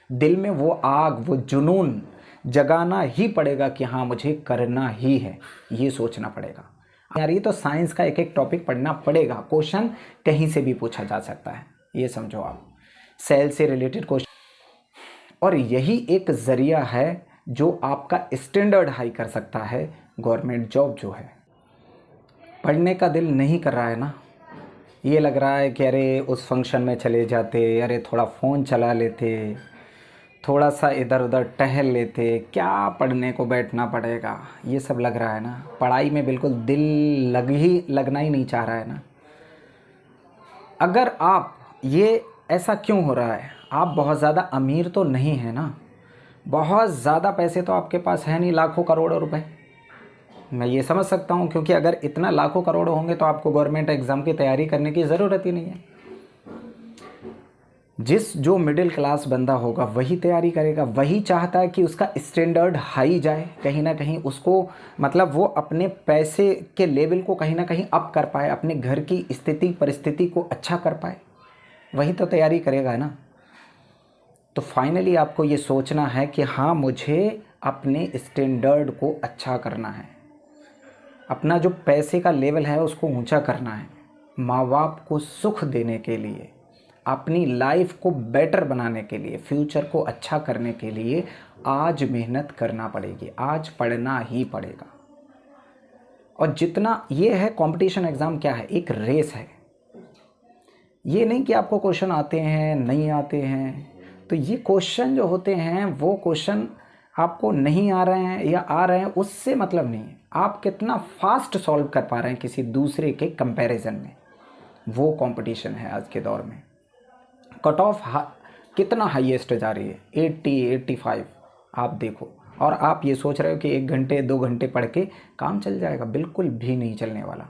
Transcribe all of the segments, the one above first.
दिल में वो आग, वो जुनून जगाना ही पड़ेगा कि हाँ मुझे करना ही है, ये सोचना पड़ेगा। यार ये तो साइंस का एक एक टॉपिक पढ़ना पड़ेगा, क्वेश्चन कहीं से भी पूछा जा सकता है, ये समझो आप। सेल से रिलेटेड क्वेश्चन, और यही एक ज़रिया है जो आपका स्टैंडर्ड हाई कर सकता है। गवर्नमेंट जॉब जो है, पढ़ने का दिल नहीं कर रहा है ना, ये लग रहा है कि अरे उस फंक्शन में चले जाते, अरे थोड़ा फ़ोन चला लेते, थोड़ा सा इधर उधर टहल लेते, क्या पढ़ने को बैठना पड़ेगा, ये सब लग रहा है ना। पढ़ाई में बिल्कुल दिल लगना ही नहीं चाह रहा है ना। अगर आप ये ऐसा क्यों हो रहा है, आप बहुत ज़्यादा अमीर तो नहीं है ना, बहुत ज़्यादा पैसे तो आपके पास है नहीं, लाखों करोड़ों रुपए। मैं ये समझ सकता हूँ, क्योंकि अगर इतना लाखों करोड़ों होंगे तो आपको गवर्नमेंट एग्ज़ाम की तैयारी करने की ज़रूरत ही नहीं है। जो मिडिल क्लास बंदा होगा वही तैयारी करेगा, वही चाहता है कि उसका स्टैंडर्ड हाई जाए, कहीं ना कहीं उसको मतलब वो अपने पैसे के लेवल को कहीं ना कहीं अप कर पाए, अपने घर की स्थिति परिस्थिति को अच्छा कर पाए, वही तो तैयारी करेगा ना। तो फाइनली आपको ये सोचना है कि हाँ मुझे अपने स्टैंडर्ड को अच्छा करना है, अपना जो पैसे का लेवल है उसको ऊंचा करना है, माँ बाप को सुख देने के लिए, अपनी लाइफ को बेटर बनाने के लिए, फ्यूचर को अच्छा करने के लिए आज मेहनत करना पड़ेगी, आज पढ़ना ही पड़ेगा। और जितना ये है कंपटीशन एग्ज़ाम क्या है, एक रेस है। ये नहीं कि आपको क्वेश्चन आते हैं नहीं आते हैं, तो ये क्वेश्चन जो होते हैं वो क्वेश्चन आपको नहीं आ रहे हैं या आ रहे हैं उससे मतलब नहीं है, आप कितना फास्ट सॉल्व कर पा रहे हैं किसी दूसरे के कंपैरिजन में, वो कंपटीशन है आज के दौर में। कट ऑफ कितना हाईएस्ट जा रही है, 80 85 आप देखो, और आप ये सोच रहे हो कि 1 घंटे 2 घंटे पढ़ के काम चल जाएगा, बिल्कुल भी नहीं चलने वाला।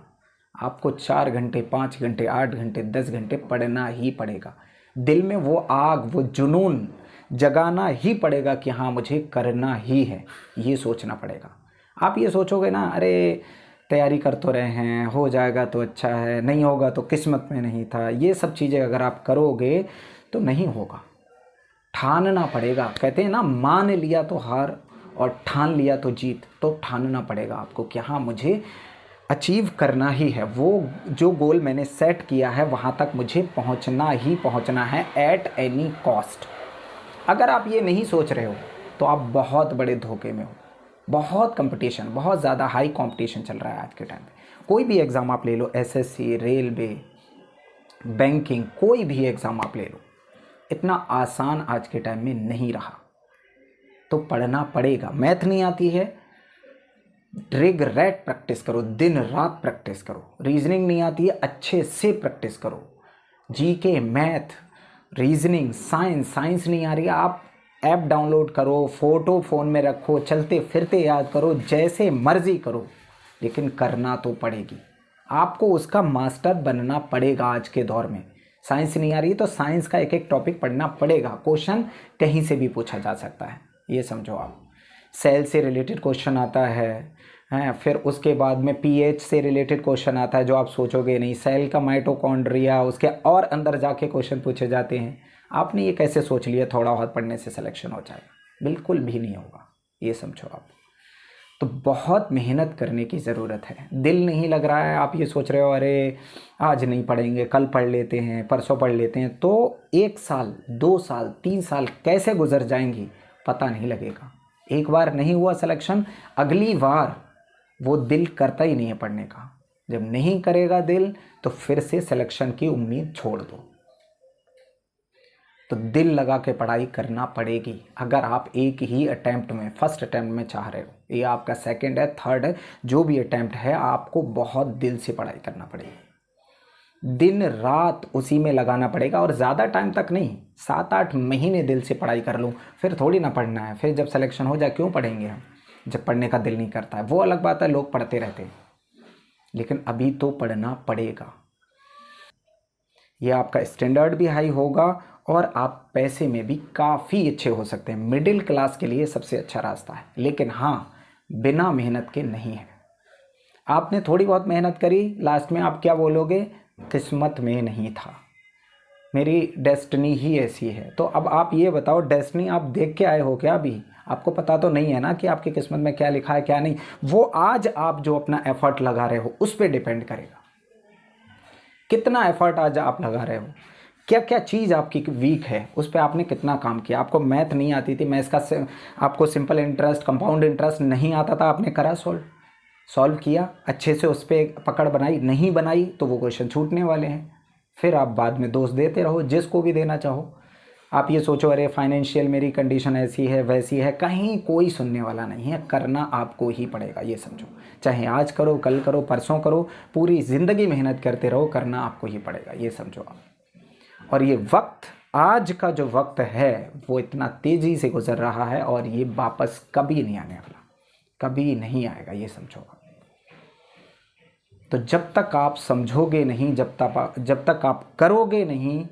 आपको 4 घंटे 5 घंटे 8 घंटे 10 घंटे पढ़ना ही पड़ेगा, दिल में वो आग, वो जुनून जगाना ही पड़ेगा कि हाँ मुझे करना ही है, ये सोचना पड़ेगा। आप ये सोचोगे ना अरे तैयारी कर तो रहे हैं, हो जाएगा तो अच्छा है, नहीं होगा तो किस्मत में नहीं था, ये सब चीज़ें अगर आप करोगे तो नहीं होगा, ठानना पड़ेगा। कहते हैं ना, मान लिया तो हार और ठान लिया तो जीत, तो ठानना पड़ेगा आपको कि हाँ मुझे अचीव करना ही है, वो जो गोल मैंने सेट किया है वहाँ तक मुझे पहुँचना ही पहुँचना है एट एनी कॉस्ट। अगर आप ये नहीं सोच रहे हो तो आप बहुत बड़े धोखे में हो। बहुत कंपटीशन, बहुत ज़्यादा हाई कंपटीशन चल रहा है आज के टाइम पे। कोई भी एग्ज़ाम आप ले लो, एसएससी, रेलवे, बैंकिंग, कोई भी एग्ज़ाम आप ले लो, इतना आसान आज के टाइम में नहीं रहा। तो पढ़ना पड़ेगा। मैथ नहीं आती है, रिग रैट प्रैक्टिस करो, दिन रात प्रैक्टिस करो। रीजनिंग नहीं आती है, अच्छे से प्रैक्टिस करो। जीके, मैथ, रीजनिंग, साइंस नहीं आ रही है, आप ऐप डाउनलोड करो, फ़ोटो फ़ोन में रखो, चलते फिरते याद करो, जैसे मर्ज़ी करो, लेकिन करना तो पड़ेगी। आपको उसका मास्टर बनना पड़ेगा आज के दौर में। साइंस नहीं आ रही है तो साइंस का एक एक टॉपिक पढ़ना पड़ेगा, क्वेश्चन कहीं से भी पूछा जा सकता है, ये समझो आप। सेल से रिलेटेड क्वेश्चन आता है, फिर उसके बाद में पीएच से रिलेटेड क्वेश्चन आता है जो आप सोचोगे नहीं, सेल का माइटोकॉन्ड्रिया, उसके और अंदर जाके क्वेश्चन पूछे जाते हैं। आपने ये कैसे सोच लिया थोड़ा बहुत पढ़ने से सिलेक्शन हो जाएगा, बिल्कुल भी नहीं होगा, ये समझो आप। तो बहुत मेहनत करने की ज़रूरत है। दिल नहीं लग रहा है, आप ये सोच रहे हो अरे आज नहीं पढ़ेंगे, कल पढ़ लेते हैं, परसों पढ़ लेते हैं, तो 1 साल 2 साल 3 साल कैसे गुजर जाएंगी पता नहीं लगेगा। एक बार नहीं हुआ सिलेक्शन, अगली बार वो दिल करता ही नहीं है पढ़ने का। जब नहीं करेगा दिल तो फिर से सिलेक्शन की उम्मीद छोड़ दो। तो दिल लगा के पढ़ाई करना पड़ेगी। अगर आप एक ही अटैम्प्ट में, फर्स्ट अटैम्प्ट में चाह रहे हो, ये आपका सेकंड है, थर्ड है, जो भी अटैम्प्ट है, आपको बहुत दिल से पढ़ाई करना पड़ेगी, दिन रात उसी में लगाना पड़ेगा। और ज़्यादा टाइम तक नहीं, 7-8 महीने दिल से पढ़ाई कर लूँ, फिर थोड़ी ना पढ़ना है। फिर जब सिलेक्शन हो जाए क्यों पढ़ेंगे हम, जब पढ़ने का दिल नहीं करता है। वो अलग बात है, लोग पढ़ते रहते हैं, लेकिन अभी तो पढ़ना पड़ेगा। ये आपका स्टैंडर्ड भी हाई होगा और आप पैसे में भी काफ़ी अच्छे हो सकते हैं। मिडिल क्लास के लिए सबसे अच्छा रास्ता है, लेकिन हाँ बिना मेहनत के नहीं है। आपने थोड़ी बहुत मेहनत करी, लास्ट में आप क्या बोलोगे, किस्मत में नहीं था। मेरी डेस्टिनी ही ऐसी है। तो अब आप ये बताओ, डेस्टिनी आप देख के आए हो क्या? अभी आपको पता तो नहीं है ना कि आपकी किस्मत में क्या लिखा है क्या नहीं। वो आज आप जो अपना एफर्ट लगा रहे हो उस पर डिपेंड करेगा, कितना एफर्ट आज आप लगा रहे हो, क्या क्या चीज़ आपकी वीक है, उस पर आपने कितना काम किया। आपको मैथ नहीं आती थी, मैथ्स का आपको सिंपल इंटरेस्ट, कंपाउंड इंटरेस्ट नहीं आता था, आपने करा सॉल्व किया अच्छे से, उस पर पकड़ बनाई, नहीं बनाई तो वो क्वेश्चन छूटने वाले हैं। फिर आप बाद में दोष देते रहो जिसको भी देना चाहो। आप ये सोचो अरे फाइनेंशियल मेरी कंडीशन ऐसी है वैसी है, कहीं कोई सुनने वाला नहीं है, करना आपको ही पड़ेगा, ये समझो। चाहे आज करो, कल करो, परसों करो, पूरी ज़िंदगी मेहनत करते रहो, करना आपको ही पड़ेगा, ये समझो आप। और ये वक्त, आज का जो वक्त है वो इतना तेज़ी से गुजर रहा है और ये वापस कभी नहीं आने वाला, कभी नहीं आएगा, ये समझो आप। तो जब तक आप समझोगे नहीं, जब तक आप करोगे नहीं,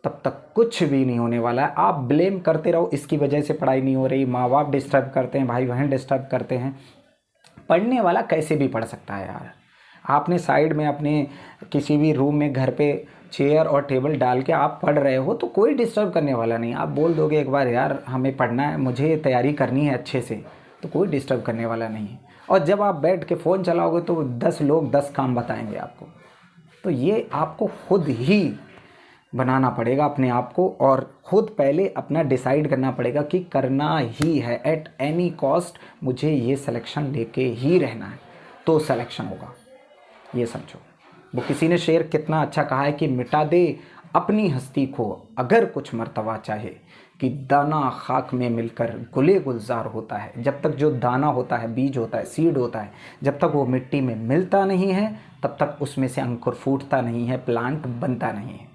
तब तक कुछ भी नहीं होने वाला है। आप ब्लेम करते रहो, इसकी वजह से पढ़ाई नहीं हो रही, माँ बाप डिस्टर्ब करते हैं, भाई बहन डिस्टर्ब करते हैं। पढ़ने वाला कैसे भी पढ़ सकता है यार। आपने साइड में अपने किसी भी रूम में घर पे चेयर और टेबल डाल के आप पढ़ रहे हो तो कोई डिस्टर्ब करने वाला नहीं। आप बोल दोगे एक बार यार हमें पढ़ना है, मुझे तैयारी करनी है अच्छे से, तो कोई डिस्टर्ब करने वाला नहीं है। और जब आप बैठ के फ़ोन चलाओगे तो 10 लोग 10 काम बताएंगे आपको। तो ये आपको खुद ही बनाना पड़ेगा अपने आप को, और खुद पहले अपना डिसाइड करना पड़ेगा कि करना ही है, एट एनी कॉस्ट मुझे ये सिलेक्शन लेके ही रहना है, तो सिलेक्शन होगा, ये समझो। वो किसी ने शेर कितना अच्छा कहा है कि मिटा दे अपनी हस्ती को अगर कुछ मर्तबा चाहे, कि दाना खाक में मिलकर गुले गुलजार होता है। जब तक जो दाना होता है, बीज होता है, सीड होता है, जब तक वो मिट्टी में मिलता नहीं है तब तक उसमें से अंकुर फूटता नहीं है, प्लांट बनता नहीं है।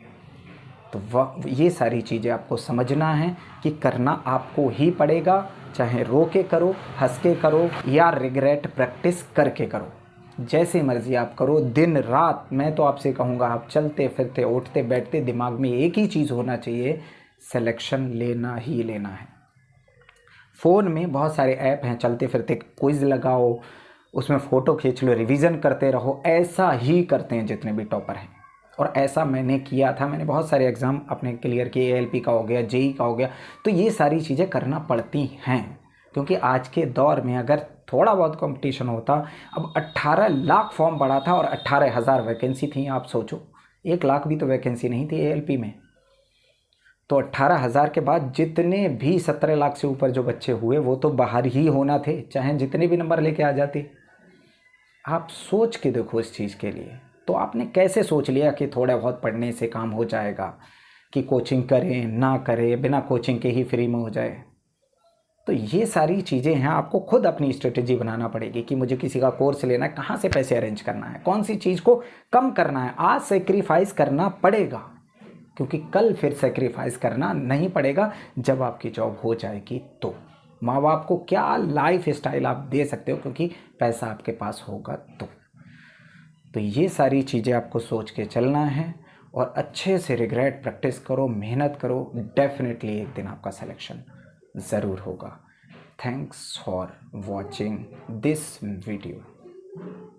तो ये सारी चीज़ें आपको समझना है कि करना आपको ही पड़ेगा, चाहे रो के करो, हंस के करो, या रिग्रेट प्रैक्टिस करके करो, जैसे मर्जी आप करो, दिन रात। मैं तो आपसे कहूँगा आप चलते फिरते उठते बैठते दिमाग में एक ही चीज़ होना चाहिए, सिलेक्शन लेना ही लेना है। फ़ोन में बहुत सारे ऐप हैं, चलते फिरते क्विज़ लगाओ, उसमें फ़ोटो खींच लो, रिवीजन करते रहो। ऐसा ही करते हैं जितने भी टॉपर हैं, और ऐसा मैंने किया था। मैंने बहुत सारे एग्ज़ाम अपने क्लियर किए, ALP का हो गया, JEE का हो गया। तो ये सारी चीज़ें करना पड़ती हैं, क्योंकि आज के दौर में अगर थोड़ा बहुत कंपटीशन होता, अब 18 लाख फॉर्म पड़ा था और 18,000 वैकेंसी थी। आप सोचो 1 लाख भी तो वैकेंसी नहीं थी ALP में। तो 18,000 के बाद जितने भी 17 लाख से ऊपर जो बच्चे हुए वो तो बाहर ही होना थे, चाहे जितने भी नंबर लेके आ जाते। आप सोच के देखो इस चीज़ के लिए। तो आपने कैसे सोच लिया कि थोड़ा बहुत पढ़ने से काम हो जाएगा, कि कोचिंग करें ना करें, बिना कोचिंग के ही फ्री में हो जाए। तो ये सारी चीज़ें हैं, आपको खुद अपनी स्ट्रेटेजी बनाना पड़ेगी कि मुझे किसी का कोर्स लेना है, कहाँ से पैसे अरेंज करना है, कौन सी चीज़ को कम करना है। आज सेक्रीफाइस करना पड़ेगा, क्योंकि कल फिर सेक्रीफाइस करना नहीं पड़ेगा जब आपकी जॉब हो जाएगी। तो माँ बाप को क्या लाइफ स्टाइल आप दे सकते हो, क्योंकि पैसा आपके पास होगा। तो ये सारी चीज़ें आपको सोच के चलना है, और अच्छे से रिग्रेट प्रैक्टिस करो, मेहनत करो, डेफिनेटली एक दिन आपका सिलेक्शन ज़रूर होगा। Thanks for watching this video.